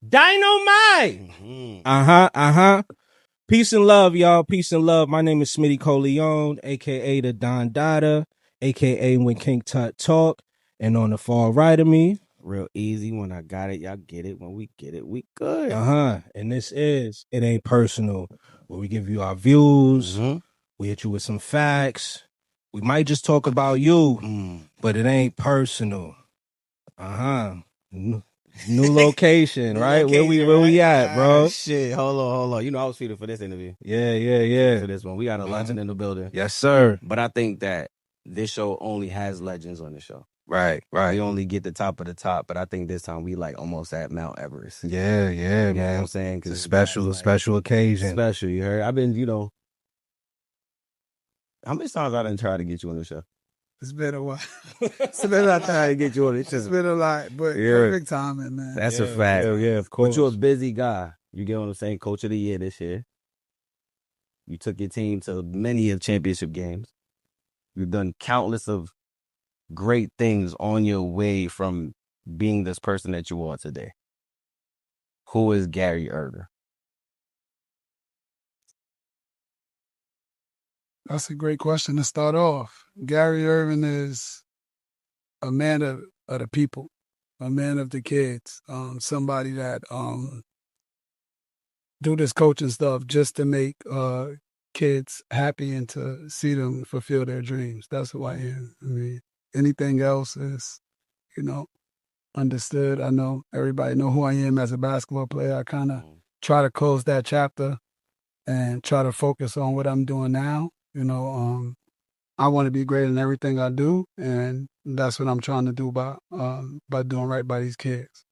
Dynamite. Peace and love, y'all. Peace and love. My name is Smitty Coleon, a.k.a. the Don Dada, a.k.a. When King Tut Talk. And on the far right of me. Real easy. When I got it, y'all get it. When we get it, we good. And this is It Ain't Personal, where we give you our views. We hit you with some facts. We might just talk about you, but it ain't personal. New location, right? Where we at, bro? Shit, hold on. You know I was feeding for this interview. Yeah. For this one, we got a legend in the building. Yes, sir. But I think that this show only has legends on the show. Right. We only get the top of the top, but I think this time we like almost at Mount Everest. Yeah, You know what man. I'm saying? It's a special occasion. Special, you heard? I've been, how many times I done tried to get you on the show? It's been a while. It's been a lot of time to get you on it. It's been a lot, but perfect timing, man. That's a fact. Yeah, of course. But you're a busy guy. You get what I'm saying? Coach of the year this year. You took your team to many of championship games. You've done countless of great things on your way from being this person that you are today. Who is Gary Ervin? That's a great question to start off. Gary Ervin is a man of the people, a man of the kids, somebody that do this coaching stuff just to make kids happy and to see them fulfill their dreams. That's who I am. I mean, anything else is, understood. I know everybody know who I am as a basketball player. I kind of try to close that chapter and try to focus on what I'm doing now. I want to be great in everything I do, and that's what I'm trying to do by doing right by these kids.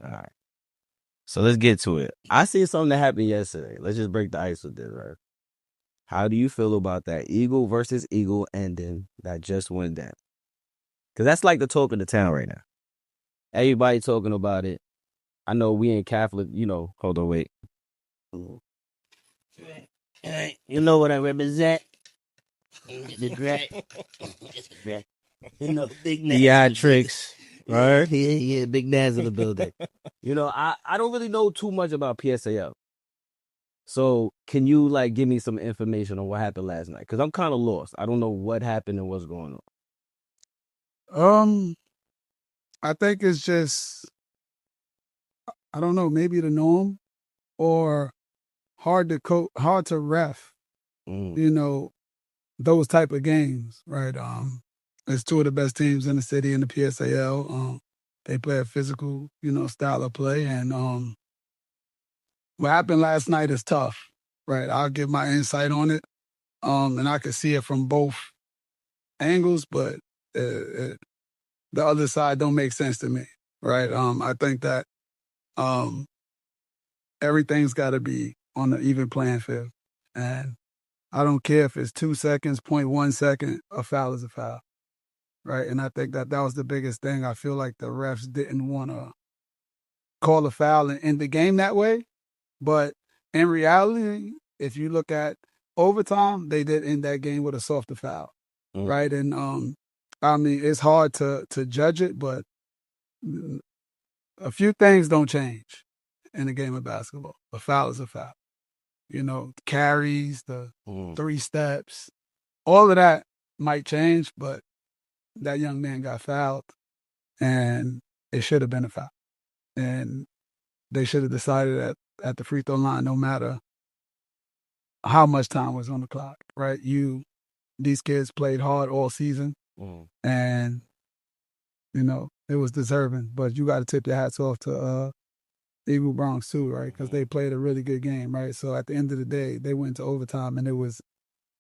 All right. So let's get to it. I see something that happened yesterday. Let's just break the ice with this, right? How do you feel about that Eagle versus Eagle ending that just went down? Because that's like the talk of the town right now. Everybody talking about it. I know we ain't Catholic, hold on, wait. You know what I represent? The drag. Big theatrics, right? Yeah, Big Naz in the building. I don't really know too much about PSAL. So can you give me some information on what happened last night? Because I'm kind of lost. I don't know what happened and what's going on. I think it's just, I don't know, maybe the norm or hard to ref, those type of games, right? It's two of the best teams in the city in the PSAL. They play a physical, style of play. And what happened last night is tough, right? I'll give my insight on it. And I could see it from both angles, but the other side don't make sense to me, right? I think that everything's got to be on the even playing field. And I don't care if it's 2 seconds, 0.1 second, a foul is a foul, right? And I think that was the biggest thing. I feel like the refs didn't want to call a foul and end the game that way. But in reality, if you look at overtime, they did end that game with a softer foul, right? And it's hard to judge it, but a few things don't change in the game of basketball. A foul is a foul. Carries, the 3 steps, all of that might change, but that young man got fouled, and it should have been a foul. And they should have decided at the free throw line, no matter how much time was on the clock, right? These kids played hard all season, and, it was deserving. But you got to tip your hats off to Eagle Bronx too, right? Because they played a really good game, right? So at the end of the day, they went to overtime, and it was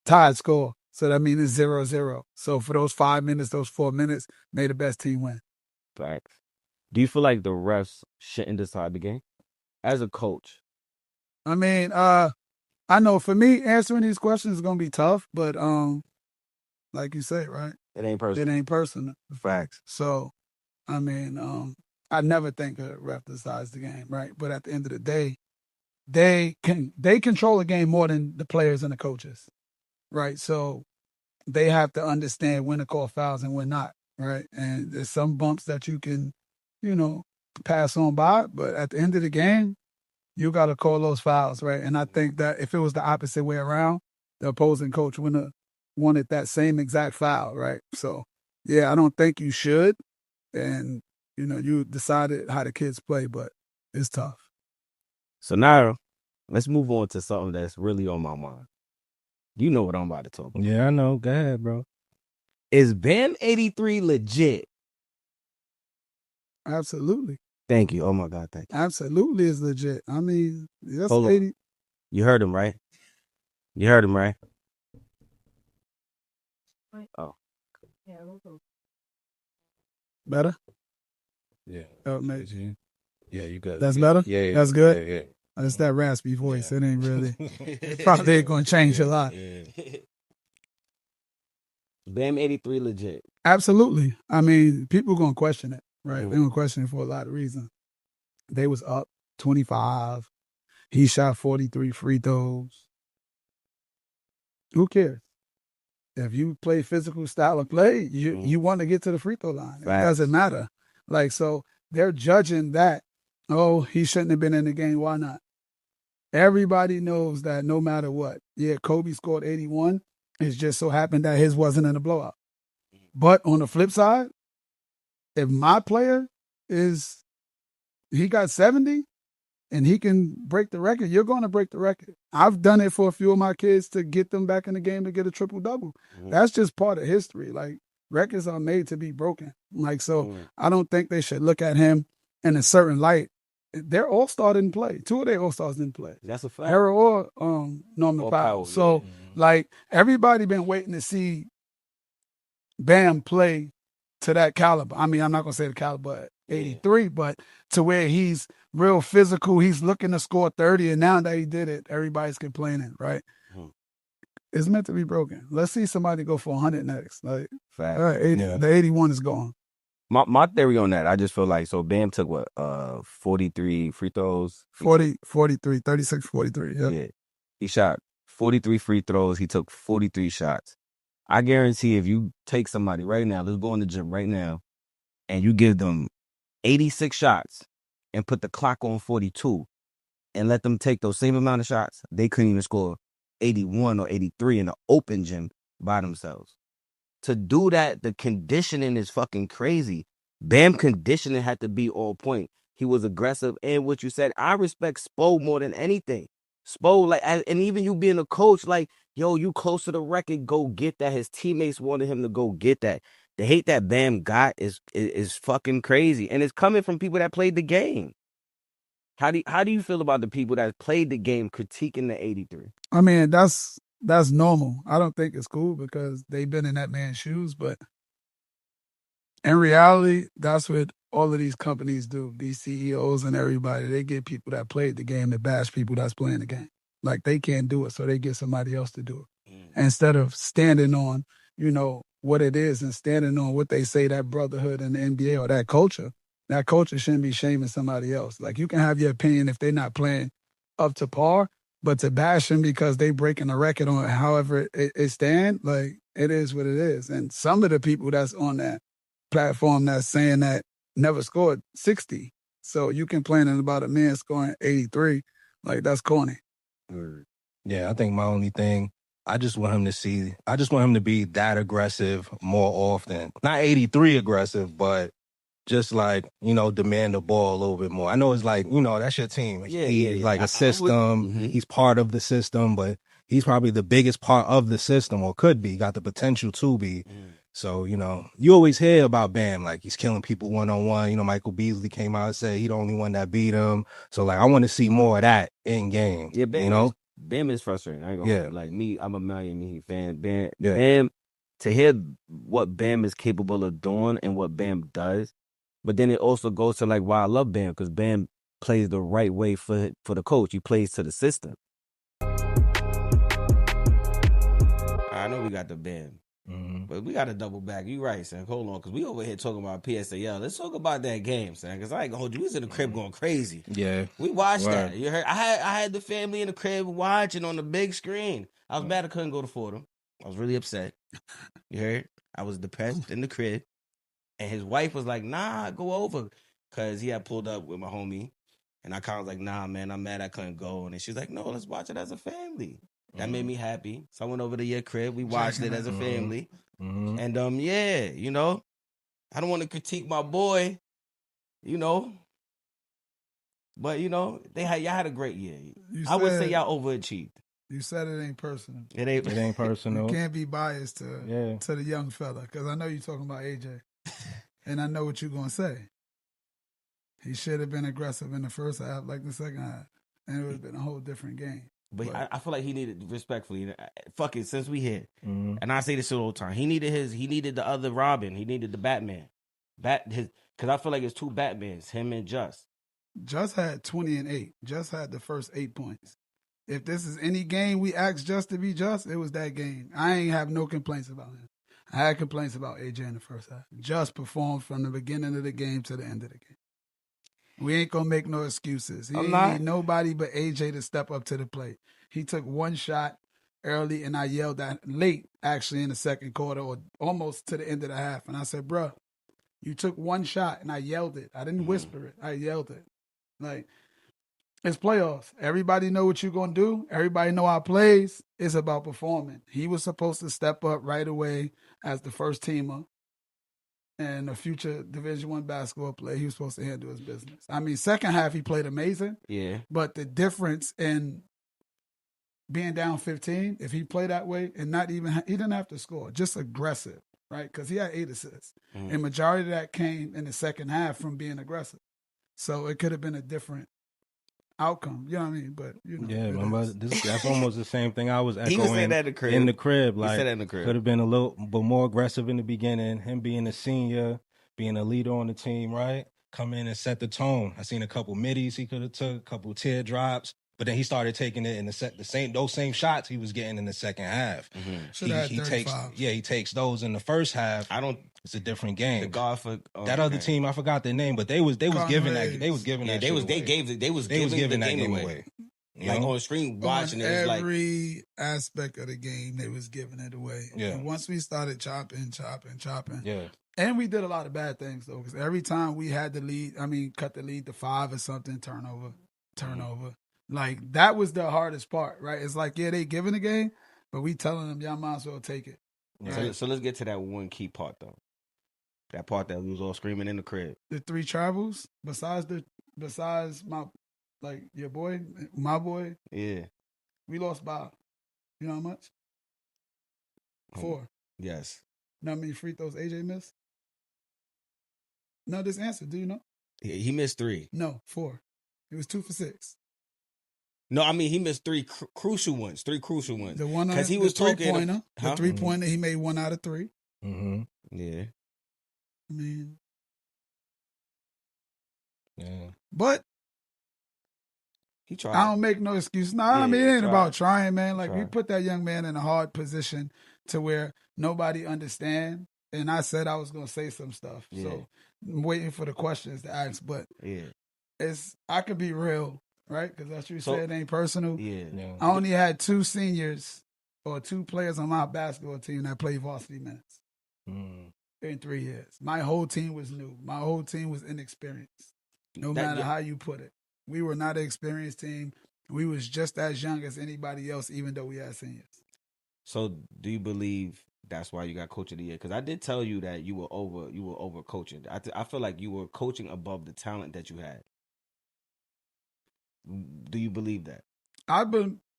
tied score. So that means it's 0-0. So for those 5 minutes, those 4 minutes, may the best team win. Facts. Do you feel like the refs shouldn't decide the game? As a coach. I mean, I know for me, answering these questions is going to be tough, but like you say, right? It ain't personal. Facts. So, I mean, I never think a ref decides the game, right? But at the end of the day, they control the game more than the players and the coaches, right? So they have to understand when to call fouls and when not, right? And there's some bumps that you can, pass on by. But at the end of the game, you got to call those fouls, right? And I think that if it was the opposite way around, the opposing coach wouldn't have wanted that same exact foul, right? So, yeah, I don't think you should. And, you decided how the kids play, but it's tough. So now, let's move on to something that's really on my mind. You know what I'm about to talk about. Yeah, I know. Go ahead, bro. Is Bam 83 legit? Absolutely. Thank you. Oh, my God, thank you. Absolutely is legit. I mean, that's Hold on. 80. You heard him, right? You heard him, right? Oh. Better? Yeah. Oh, mate. Yeah, you good. That's better? Yeah. That's good? Yeah. It's that raspy voice. It ain't really. It probably ain't going to change a lot. Bam 83 legit. Absolutely. I mean, people going to question it, right? They're going to question it for a lot of reasons. They was up 25. He shot 43 free throws. Who cares? If you play physical style of play, you want to get to the free throw line. It doesn't matter. Like, so they're judging that, oh, he shouldn't have been in the game. Why not? Everybody knows that no matter what. Yeah, Kobe scored 81. It just so happened that his wasn't in a blowout. But on the flip side, if my player he got 70 and he can break the record, you're going to break the record. I've done it for a few of my kids to get them back in the game to get a triple-double. That's just part of history. Like, records are made to be broken. Like, so I don't think they should look at him in a certain light. Their all-star didn't play. Two of their all-stars didn't play. That's a fact. Harold or Norman Powell. So, like, everybody been waiting to see Bam play to that caliber. I mean, I'm not going to say the caliber 83, but to where he's real physical, he's looking to score 30, and now that he did it, everybody's complaining, right? It's meant to be broken. Let's see somebody go for 100 next. Like, the 81 is gone. My theory on that, I just feel like, so Bam took what, 43 free throws? 43, 36, 43, Yeah. He shot 43 free throws. He took 43 shots. I guarantee if you take somebody right now, let's go in the gym right now, and you give them 86 shots and put the clock on 42 and let them take those same amount of shots, they couldn't even score 81 or 83 in the open gym by themselves. To do that, the conditioning is fucking crazy. Bam conditioning had to be on point. He was aggressive. And what you said, I respect Spo more than anything. Spo, like, and even you being a coach, like, yo, you close to the record, go get that. His teammates wanted him to go get that. The hate that Bam got is fucking crazy. And it's coming from people that played the game. How do you feel about the people that played the game critiquing the 83? I mean, that's normal. I don't think it's cool because they've been in that man's shoes, but in reality, that's what all of these companies do. These CEOs and everybody, they get people that played the game to bash people that's playing the game. Like, they can't do it, so they get somebody else to do it. Instead of standing on, what it is and standing on what they say, that brotherhood in the NBA or that culture shouldn't be shaming somebody else. Like, you can have your opinion if they're not playing up to par, but to bash them because they breaking a record on however it stand, like, it is what it is. And some of the people that's on that platform that's saying that never scored 60. So you complaining about a man scoring 83, like, that's corny. Yeah, I think my only thing, I just want him to be that aggressive more often. Not 83 aggressive, but just like, demand the ball a little bit more. I know it's like, that's your team. He's like a system. He's part of the system, but he's probably the biggest part of the system, or could be, got the potential to be. So, you always hear about Bam, like, he's killing people one-on-one. Michael Beasley came out and said he the only one that beat him. So, like, I want to see more of that in game. Yeah, Bam is frustrating. I ain't gonna like me. I'm a Miami Heat fan. Bam, to hear what Bam is capable of doing and what Bam does, but then it also goes to, like, why I love Bam, because Bam plays the right way for the coach. He plays to the system. I know we got the Bam, but we got to double back. You right, son. Hold on, because we over here talking about PSAL. Let's talk about that game, son, because I ain't gonna hold you. We was in the crib going crazy. Yeah. We watched that. You heard? I had the family in the crib watching on the big screen. I was mad I couldn't go to Fordham. I was really upset. You heard? I was depressed in the crib. And his wife was like, nah, go over. because he had pulled up with my homie, and I kind of was like, nah, man, I'm mad I couldn't go. And then she was like, no, let's watch it as a family. That made me happy. So I went over to your crib. We watched it as a family. And yeah, you know, I don't want to critique my boy, you know, but you know, y'all had a great year. I would say y'all overachieved. You said it ain't personal. It ain't personal. You can't be biased to the young fella, because I know you're talking about AJ, and I know what you're gonna say. He should have been aggressive in the first half, like the second half, and it would have been a whole different game. But I feel like he needed, respectfully, fuck it, since we here, and I say this all the time, he needed the other Robin, he needed the Batman, because I feel like it's two Batmans, him and Just. Just had 20 and 8. Just had the first 8 points. If this is any game we asked Just to be Just, it was that game. I ain't have no complaints about him. I had complaints about AJ in the first half. Just performed from the beginning of the game to the end of the game. We ain't going to make no excuses. He ain't need nobody but AJ to step up to the plate. He took one shot early, and I yelled at late, actually, in the second quarter, or almost to the end of the half. And I said, bruh, you took one shot, and I yelled it. I didn't whisper it. I yelled it. Like, it's playoffs. Everybody know what you're going to do. Everybody know our plays. It's about performing. He was supposed to step up right away as the first teamer and a future Division I basketball player. He was supposed to handle his business. I mean, second half, he played amazing. Yeah. But the difference in being down 15, if he played that way and he didn't have to score, just aggressive, right? Because he had 8 assists. And majority of that came in the second half from being aggressive. So it could have been a different outcome, you know what I mean? But you know, yeah, remember that's almost the same thing I was echoing. He was saying that in the crib. Like, he said that in the crib. Could have been a little bit more aggressive in the beginning. Him being a senior, being a leader on the team, right? Come in and set the tone. I seen a couple middies he could have took, a couple teardrops, but then he started taking it in those same shots he was getting in the second half. He takes those in the first half. It's a different game. The guard for that other team, I forgot their name, but they was giving that game away. Like on screen watching it, every aspect of the game, they was giving it away. Yeah. And once we started chopping, yeah. And we did a lot of bad things though, because every time we had the lead, cut the lead to 5 or something, turnover. Like that was the hardest part, right? It's like, yeah, they giving the game, but we telling them y'all might as well take it. Right? So let's get to that one key part though. That part that we was all screaming in the crib. The 3 travels, besides my, like your boy, my boy. Yeah. We lost by, you know how much? 4. Yes. You know how many free throws AJ missed? No, this answer. Do you know? He missed 3. No, 4. He was 2 for 6. No, I mean he missed 3 crucial ones. 3 crucial ones. The one because he was talking the 3-pointer. He made 1 out of 3. Mm-hmm. Yeah. I mean, yeah. But he tried. I don't make no excuse. No, I mean it ain't about trying, man. Like we put that young man in a hard position to where nobody understand. And I said I was gonna say some stuff, so I'm waiting for the questions to ask. But I could be real, right? Because that's what you said, it ain't personal. Yeah. I only had 2 seniors or 2 players on my basketball team that played varsity minutes in 3 years. My whole team was new. My whole team was inexperienced. No matter how you put it, we were not an experienced team. We was just as young as anybody else, even though we had seniors. So, do you believe that's why you got Coach of the Year? Because I did tell you that you were over coaching. I feel like you were coaching above the talent that you had. Do you believe that? I've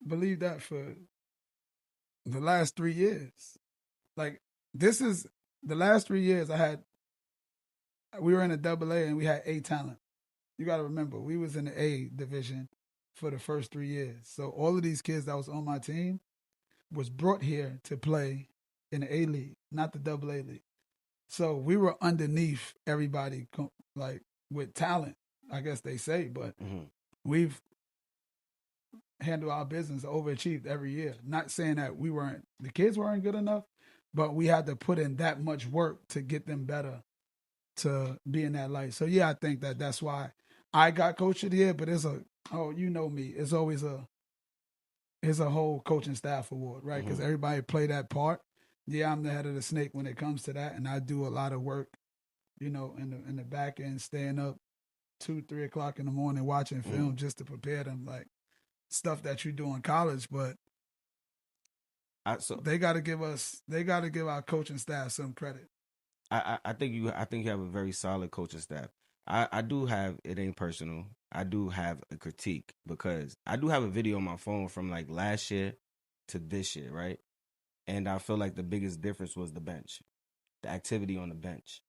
believe that for the last 3 years. Like this is the last 3 years we were in a AA and we had A talent. You got to remember, we was in the A division for the first 3 years. So all of these kids that was on my team was brought here to play in the A league, not the AA league. So we were underneath everybody, like with talent, I guess they say, but we've handled our business, overachieved every year. Not saying that the kids weren't good enough, but we had to put in that much work to get them better to be in that light. So yeah, I think that's why I got Coach of the Year, but you know me, it's always a whole coaching staff award, right? Because everybody play that part. Yeah, I'm the head of the snake when it comes to that, and I do a lot of work, in the back end, staying up 2, 3 o'clock in the morning watching film just to prepare them, like stuff that you do in college. But they got to give our coaching staff some credit. I think you have a very solid coaching staff. I do have, it ain't personal, I do have a critique because I do have a video on my phone from like last year to this year, right? And I feel like the biggest difference was the bench, the activity on the bench.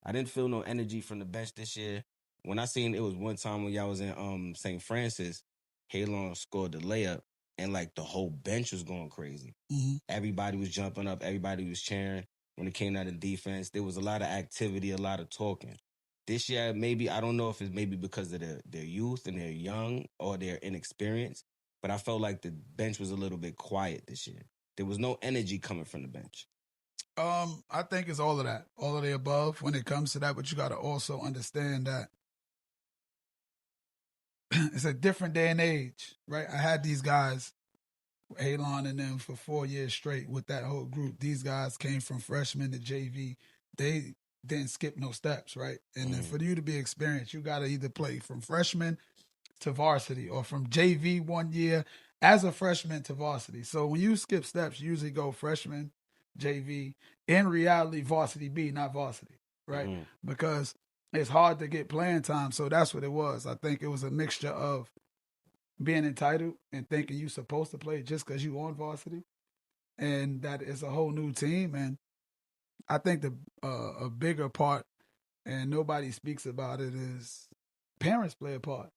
I didn't feel no energy from the bench this year. When I seen it was one time when y'all was in St. Francis, Halon scored the layup and like the whole bench was going crazy. Mm-hmm. Everybody was jumping up, everybody was cheering. When it came out of defense, there was a lot of activity, a lot of talking. This year, maybe, I don't know if it's maybe because of their youth and they're young or they're inexperienced, but I felt like the bench was a little bit quiet this year. There was no energy coming from the bench. I think it's all of that, all of the above when it comes to that, but you got to also understand that it's a different day and age, right? I had these guys, Halon and them, for 4 years straight with that whole group. These guys came from freshman to JV. They didn't skip no steps, right? And then for you to be experienced, you got to either play from freshman to varsity or from JV 1 year as a freshman to varsity. So when you skip steps, you usually go freshman, JV, in reality, varsity B, not varsity, right? Because it's hard to get playing time. So that's what it was. I think it was a mixture of being entitled and thinking you're supposed to play just because you on varsity, and that it's a whole new team. And I think a bigger part, and nobody speaks about it, is parents play a part,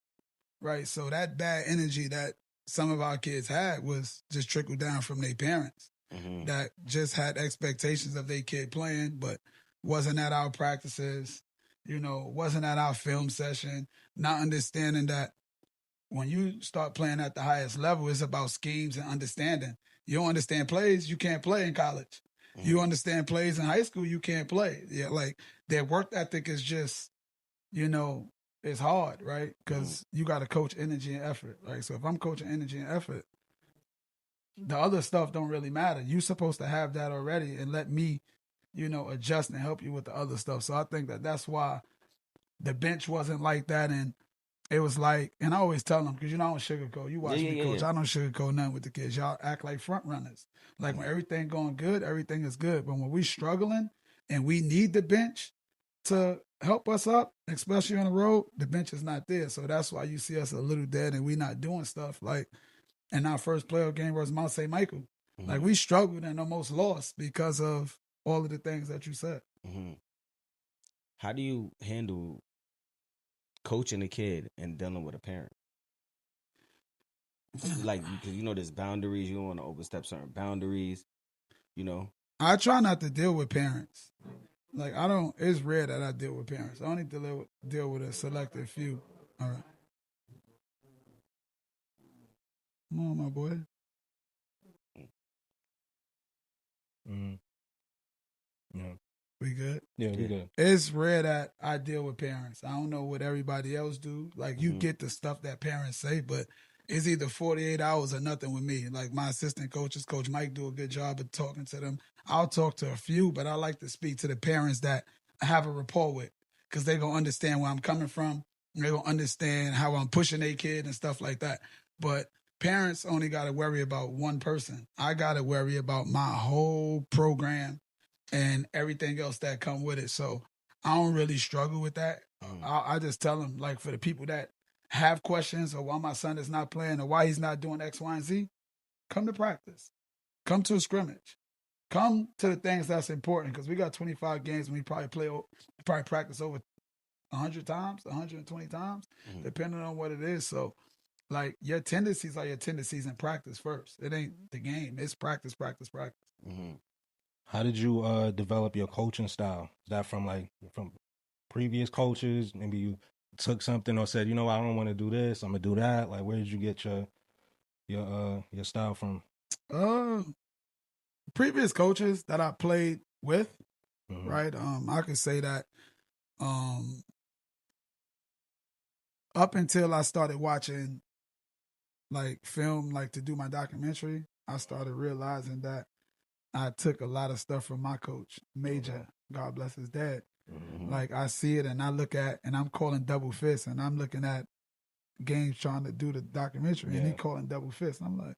right? So that bad energy that some of our kids had was just trickled down from their parents that just had expectations of their kid playing, but wasn't at our practices, wasn't at our film session, not understanding that when you start playing at the highest level, it's about schemes and understanding. You don't understand plays, you can't play in college. You understand plays in high school, you can't play. Yeah, like their work ethic is just, it's hard, right? Because you got to coach energy and effort. Right? So if I'm coaching energy and effort, the other stuff don't really matter. You're supposed to have that already and let me, adjust and help you with the other stuff. So I think that's why the bench wasn't like that. And it was like, and I always tell them, because I don't sugarcoat. You watch me coach. I don't sugarcoat nothing with the kids. Y'all act like front runners. Like when everything going good, everything is good. But when we struggling and we need the bench to help us up, especially on the road, the bench is not there. So that's why you see us a little dead and we not doing stuff. Like in our first playoff game versus Mount St. Michael, like we struggled and almost lost because of all of the things that you said. How do you handle coaching a kid and dealing with a parent? Like, because there's boundaries. You don't want to overstep certain boundaries, I try not to deal with parents. Like, it's rare that I deal with parents. I only deal with a selected few. All right. Come on, my boy. Yeah. We good? Yeah, we good. It's rare that I deal with parents. I don't know what everybody else do. Like, you get the stuff that parents say, but it's either 48 hours or nothing with me. Like, my assistant coaches, Coach Mike, do a good job of talking to them. I'll talk to a few, but I like to speak to the parents that I have a rapport with because they're going to understand where I'm coming from. They're going to understand how I'm pushing their kid and stuff like that. But parents only got to worry about one person. I got to worry about my whole program and everything else that come with it. So I don't really struggle with that. I just tell them, like, for the people that have questions or why my son is not playing or why he's not doing X, Y, and Z, come to practice. Come to a scrimmage. Come to the things that's important because we got 25 games and we probably practice over 100 times, 120 times, depending on what it is. So, like, your tendencies are your tendencies in practice first. It ain't the game. It's practice, practice, practice. How did you develop your coaching style? Is that from previous coaches? Maybe you took something or said, I don't want to do this, I'm gonna do that. Like, where did you get your style from? Previous coaches that I played with, right? I could say that up until I started watching like film, like to do my documentary, I started realizing that I took a lot of stuff from my coach, Major, God bless his dad. Like I see it and I look at, and I'm calling double fist, and I'm looking at Gaines trying to do the documentary, and he calling double fist. And I'm like,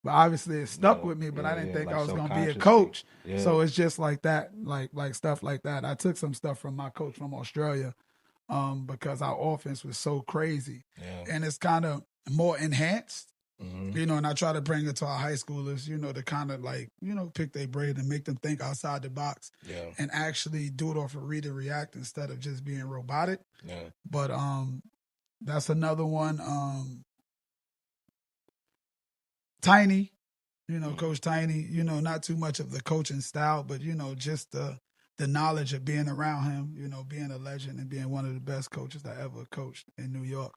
but obviously it stuck with me, but I didn't think like I was going to be a subconsciously. coach. Yeah. So it's just like that, like stuff like that. I took some stuff from my coach from Australia because our offense was so crazy. And it's kind of more enhanced. You know, and I try to bring it to our high schoolers, you know, to kind of like, you know, pick their brain and make them think outside the box and actually do it off of read and react instead of just being robotic. But that's another one. Tiny, you know, Coach Tiny, you know, not too much of the coaching style, but, you know, just the knowledge of being around him, you know, being a legend and being one of the best coaches that ever coached in New York.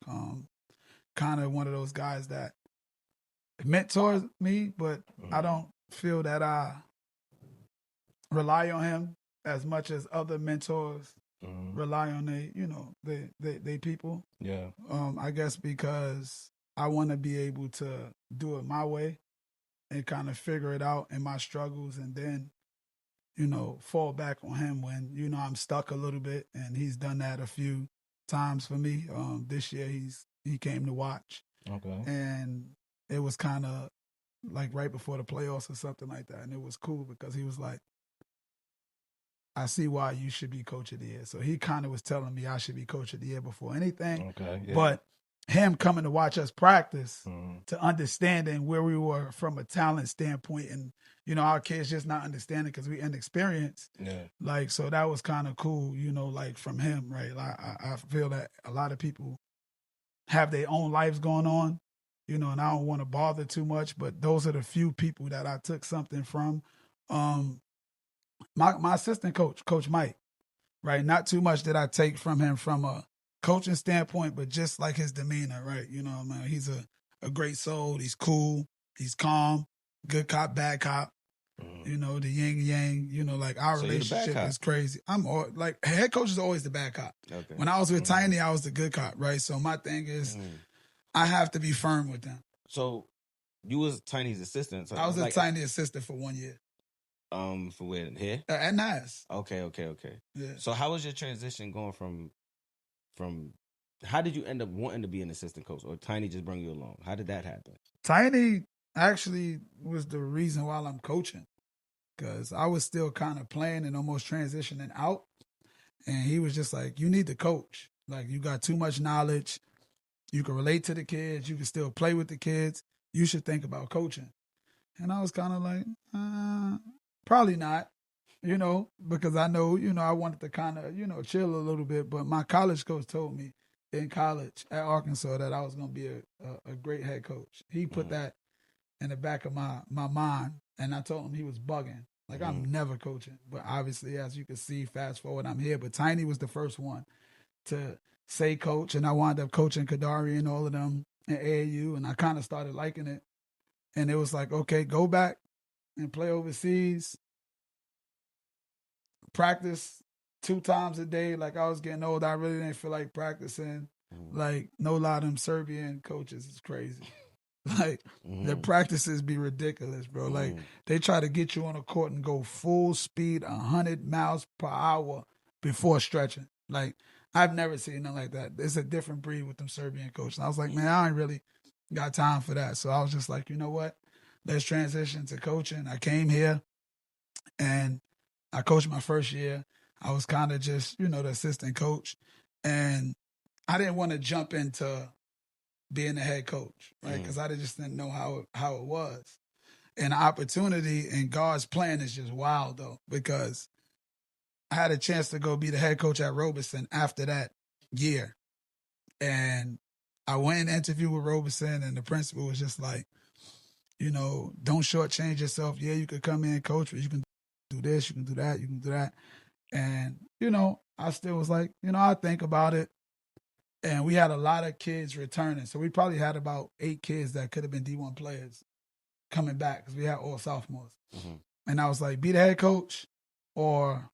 Kind of one of those guys that mentors me, but I don't feel that I rely on him as much as other mentors rely on they people. I guess because I want to be able to do it my way and kind of figure it out in my struggles, and then, you know, fall back on him when, you know, I'm stuck a little bit. And he's done that a few times for me. This year he came to watch. And it was kind of like right before the playoffs or something like that. And it was cool because he was like, I see why you should be coach of the year. So he kind of was telling me I should be coach of the year before anything. But him coming to watch us practice, to understanding where we were from a talent standpoint, and, you know, our kids just not understanding because we inexperienced. Like, so that was kind of cool, you know, like from him, right? Like, I feel that a lot of people have their own lives going on, you know, and I don't want to bother too much, but those are the few people that I took something from. My assistant coach, Coach Mike, right? Not too much that I take from him from a coaching standpoint, but just like his demeanor, right? You know, man, he's a great soul. He's cool. He's calm. Good cop, bad cop. You know, the yin yang. You know, like our relationship is crazy. I'm like, head coach is always the bad cop. When I was with Tiny, I was the good cop, right? So my thing is, I have to be firm with them. So you was Tiny's assistant. So I was a Tiny assistant for 1 year. For where? Here? At NYC. Okay. Yeah. So how was your transition going from how did you end up wanting to be an assistant coach, or Tiny just bring you along? How did that happen? Tiny actually was the reason why I'm coaching, because I was still kind of playing and almost transitioning out. And he was just like, you need to coach. Like, you got too much knowledge. You can relate to the kids. You can still play with the kids. You should think about coaching. And I was kind of like, probably not, you know, because I know, you know, I wanted to kind of, you know, chill a little bit. But my college coach told me in college at Arkansas that I was going to be a great head coach. He put that in the back of my mind. And I told him he was bugging. Like, I'm never coaching. But obviously, as you can see, fast forward, I'm here. But Tiny was the first one to say coach. And I wound up coaching Kadari and all of them in AAU. And I kind of started liking it. And it was like, okay, go back and play overseas. Practice 2 times a day. Like, I was getting old. I really didn't feel like practicing. Like, no lie, them Serbian coaches is crazy. Like, their practices be ridiculous, bro. Like, they try to get you on a court and go full speed, 100 miles per hour before stretching. Like, I've never seen nothing like that. It's a different breed with them Serbian coaches. And I was like, man, I ain't really got time for that. So I was just like, you know what? Let's transition to coaching. I came here and I coached my first year. I was kind of just, you know, the assistant coach. And I didn't want to jump into being the head coach, right? Because I just didn't know how it was. And the opportunity and God's plan is just wild, though, because I had a chance to go be the head coach at Robeson after that year. And I went and interviewed with Robeson, and the principal was just like, you know, don't shortchange yourself. Yeah, you could come in and coach, but you can do this, you can do that, you can do that. And, you know, I still was like, you know, I'll think about it. And we had a lot of kids returning. So we probably had about 8 kids that could have been D1 players coming back because we had all sophomores. And I was like, be the head coach or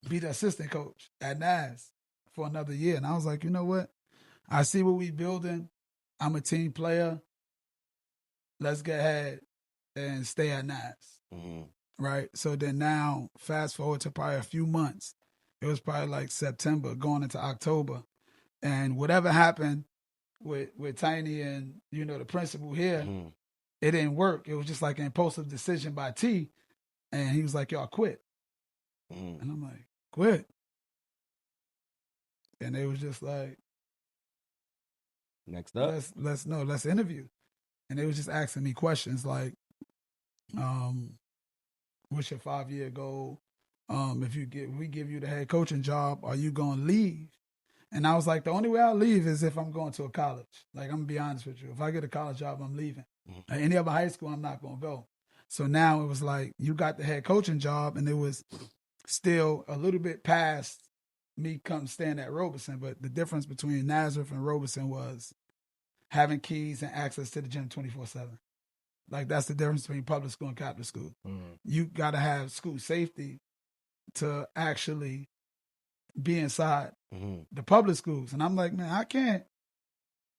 be the assistant coach at NAS for another year. And I was like, you know what? I see what we building. I'm a team player. Let's get ahead and stay at NAS. right? So then now, fast forward to probably a few months. It was probably like September going into October. And whatever happened with Tiny and, the principal here, it didn't work. It was just like an impulsive decision by T. And he was like, "Y'all quit." And I'm like, "Quit?" And they was just like, Next up, let's interview. And they was just asking me questions like, what's your 5-year goal? If we give you the head coaching job, are you gonna leave? And I was like, the only way I'll leave is if I'm going to a college. Like, I'm gonna be honest with you. If I get a college job, I'm leaving. Any other high school, I'm not gonna go. So now it was like, you got the head coaching job, and it was still a little bit past me come staying at Robeson. But the difference between Nazareth and Robeson was having keys and access to the gym 24/7. Like, that's the difference between public school and Catholic school. You got to have school safety to actually be inside the public schools. And I'm like, man, I can't.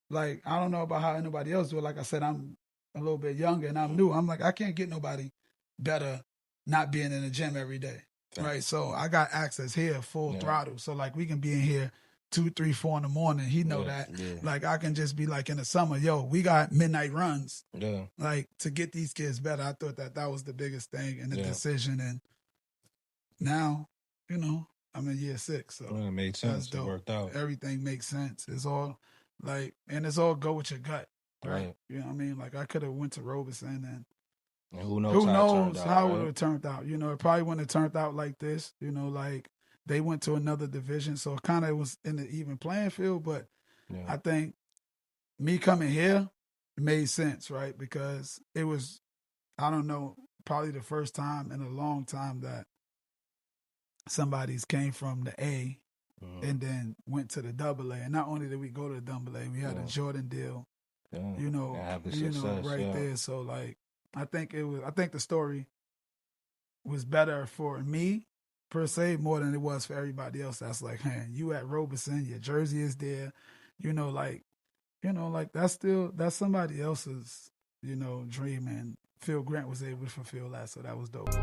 Like, I don't know about how anybody else do it. Like I said, I'm a little bit younger and I'm new. I'm like, I can't get nobody better not being in the gym every day. Right. So I got access here, full throttle. So like we can be in here 2, 3, 4 in the morning. He know that. Yeah. Like I can just be like in the summer, we got midnight runs. Yeah. Like to get these kids better. I thought that was the biggest thing in the decision. And now, I'm in year 6. So it made sense. It worked out. Everything makes sense. It's all like, and it's all go with your gut. Right. You know what I mean? Like I could have went to Robeson and who knows how it would have turned out. It probably wouldn't have turned out like this. Like they went to another division, so it kind of was in the even playing field. But I think me coming here made sense, right? Because it was, I don't know, probably the first time in a long time that somebody's came from the A and then went to the AA. And not only did we go to the AA, we had a Jordan deal. There. So like, I think the story was better for me per se more than it was for everybody else. That's like, man, you at Robeson, your jersey is there, like that's somebody else's, dream, and Phil Grant was able to fulfill that. So that was dope.